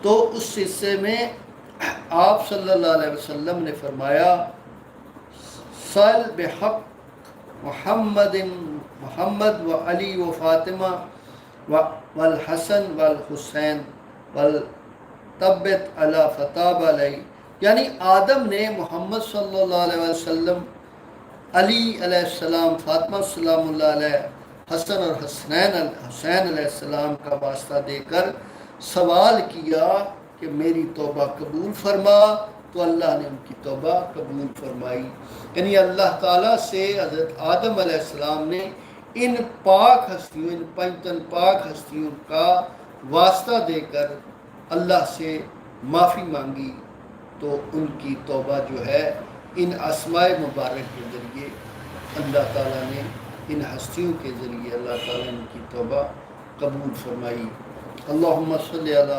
تو اس حصے میں آپ صلی اللہ علیہ وسلم نے فرمایا سل بحق محمد و علی و فاطمہ والحسن والحسین والطبت علی فتاب علیہ، یعنی آدم نے محمد صلی اللہ علیہ وسلم، علی علیہ السلام، فاطمہ السلام اللہ علیہ، حسن اور حسین علیہ السلام کا واسطہ دے کر سوال کیا کہ میری توبہ قبول فرما، تو اللہ نے ان کی توبہ قبول فرمائی۔ یعنی اللہ تعالیٰ سے حضرت آدم علیہ السلام نے ان پاک ہستیوں، ان پنجتن پاک ہستیوں کا واسطہ دے کر اللہ سے معافی مانگی، تو ان کی توبہ جو ہے ان اسماء مبارک کے ذریعے اللہ تعالیٰ نے، ان ہستیوں کے ذریعے اللہ تعالیٰ نے ان کی توبہ قبول فرمائی۔ اللہم صلی علی